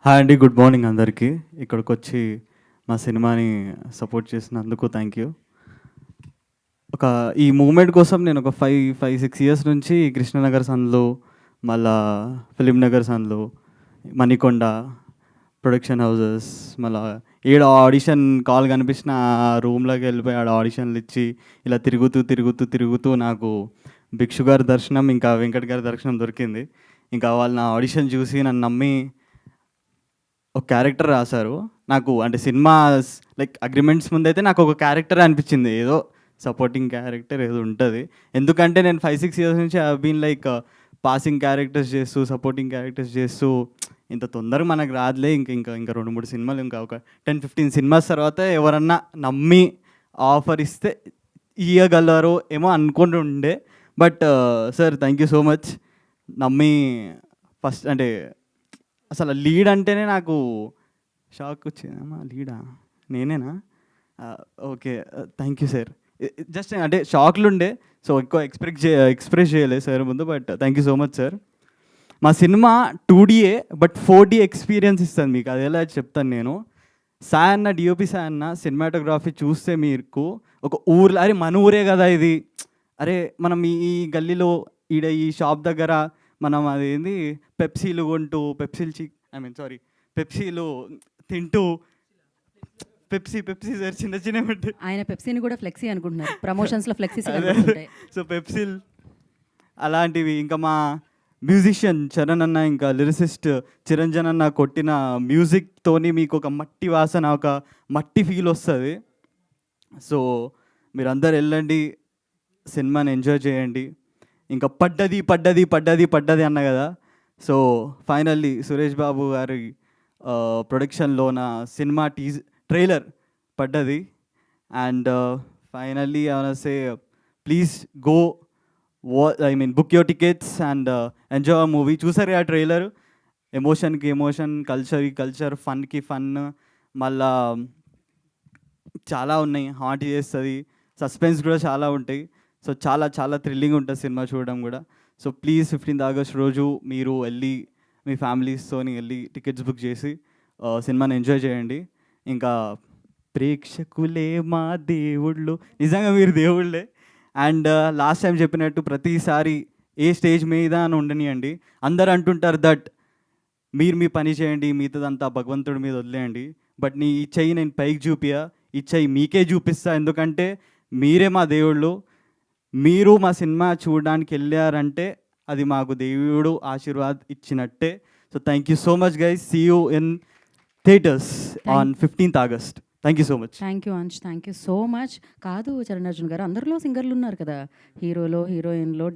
Hi అండి, good morning అందరికీ. ఇక్కడికొచ్చి మా సినిమాని సపోర్ట్ చేసినందుకు థ్యాంక్ యూ. ఒక ఈ మూమెంట్ కోసం నేను ఒక 6 ఇయర్స్ నుంచి కృష్ణనగర్ సందులో, మళ్ళా ఫిలిం నగర్ సందులో, మణికొండ ప్రొడక్షన్ హౌసెస్, మళ్ళా ఈడ ఆడిషన్ కాల్ కనిపించిన ఆ రూమ్లోకి వెళ్ళిపోయి ఆడ ఆడిషన్లు ఇచ్చి ఇలా తిరుగుతూ నాకు భిక్షు గారి దర్శనం, ఇంకా వెంకట్ గారి దర్శనం దొరికింది. ఇంకా వాళ్ళు నా ఆడిషన్ చూసి నన్ను నమ్మి ఒక క్యారెక్టర్ రాశారు. నాకు అంటే సినిమా లైక్ అగ్రిమెంట్స్ ముందైతే నాకు ఒక క్యారెక్టర్ అనిపించింది, ఏదో సపోర్టింగ్ క్యారెక్టర్ ఏదో ఉంటుంది. ఎందుకంటే నేను 5-6 ఇయర్స్ నుంచి I been like passing characters చేస్తూ, సపోర్టింగ్ క్యారెక్టర్స్ చేస్తూ, ఇంత తొందరగా మనకు రాదులే, ఇంకా 2-3 సినిమాలు, ఇంకా ఒక 10-15 సినిమాస్ తర్వాత ఎవరన్నా నమ్మి ఆఫర్ ఇస్తే ఇవ్వగలరో ఏమో అనుకుంటూ ఉండే. But sir thank you so much. నమ్మి ఫస్ట్ అంటే అసలు లీడ్ అంటేనే నాకు షాక్ వచ్చిందమ్మా, లీడా నేనేనా? Okay, thank you sir. Just అంటే షాక్లు ఉండే, సో ఎక్కువ ఎక్స్ప్రెస్ చేయలేదు సార్ ముందు. But thank you so much sir. మా సినిమా 2Dయే బట్ 4D ఎక్స్పీరియన్స్ ఇస్తుంది మీకు. అది ఎలా చెప్తాను నేను. సాయ్ అన్న, డిఓపి సాయ్ అన్న సినిమాటోగ్రఫీ చూస్తే మీకు ఒక ఊర్లో, అరే మన ఊరే కదా ఇది, అరే మనం ఈ గల్లీలో ఈడ ఈ షాప్ దగ్గర మనం అదేంది పెప్సీలు కొంటూ, పెప్సీలు తింటూ, పెప్సీ సార్ చిన్న పెట్టి ఆయన పెప్సీని కూడా ఫ్లెక్సీ అనుకుంటున్నారు, ప్రమోషన్స్లో ఫ్లెక్సీస్. సో పెప్సీలు అలాంటివి. ఇంకా మా మ్యూజిషియన్ చరణ్ అన్న, ఇంకా లిరిసిస్ట్ చిరంజన్ అన్న కొట్టిన మ్యూజిక్తోని మీకు ఒక మట్టి వాసన, ఒక మట్టి ఫీల్ వస్తుంది. సో మీరందరూ వెళ్ళండి, సినిమాని ఎంజాయ్ చేయండి. ఇంకా పడ్డది అన్న కదా. సో ఫైనల్లీ సురేష్ బాబు గారి ప్రొడక్షన్లో నా సినిమా ట్రైలర్ పడ్డది. And finally say please go book your tickets and enjoy a movie. చూసారు ఆ ట్రైలర్, ఎమోషన్కి ఎమోషన్, కల్చర్, ఫన్కి ఫన్, మళ్ళా చాలా ఉన్నాయి, హార్ట్ చేస్తుంది, సస్పెన్స్ కూడా చాలా ఉంటాయి. సో చాలా థ్రిల్లింగ్ ఉంటుంది సినిమా చూడడం కూడా. సో ప్లీజ్ 15th ఆగస్ట్ రోజు మీరు వెళ్ళి మీ ఫ్యామిలీస్తోని వెళ్ళి టికెట్స్ బుక్ చేసి సినిమాని ఎంజాయ్ చేయండి. ఇంకా ప్రేక్షకులే మా దేవుళ్ళు, నిజంగా మీరు దేవుళ్ళే. అండ్ లాస్ట్ టైం చెప్పినట్టు ప్రతిసారి ఏ స్టేజ్ మీద అని ఉండనియండి. అందరు అంటుంటారు దట్ మీరు మీ పని చేయండి, మిగతాదంతా భగవంతుడి మీద వదిలేయండి. బట్ ఈ చెయ్యి నేను పైకి చూపియా, ఈ చెయ్యి మీకే చూపిస్తా. ఎందుకంటే మీరే మా దేవుళ్ళు. మీరు మా సినిమా చూడడానికి వెళ్ళారంటే అది మాకు దేవుడు ఆశీర్వాద్ ఇచ్చినట్టే. So thank you so much guys. See you in theatres on 15th August. Thank you so much. Thank you Ansh, thank you so much. కాదు చరణ్ అర్జున్ గారు, అందరిలో సింగర్లు ఉన్నారు కదా, హీరోలో, హీరోయిన్లో,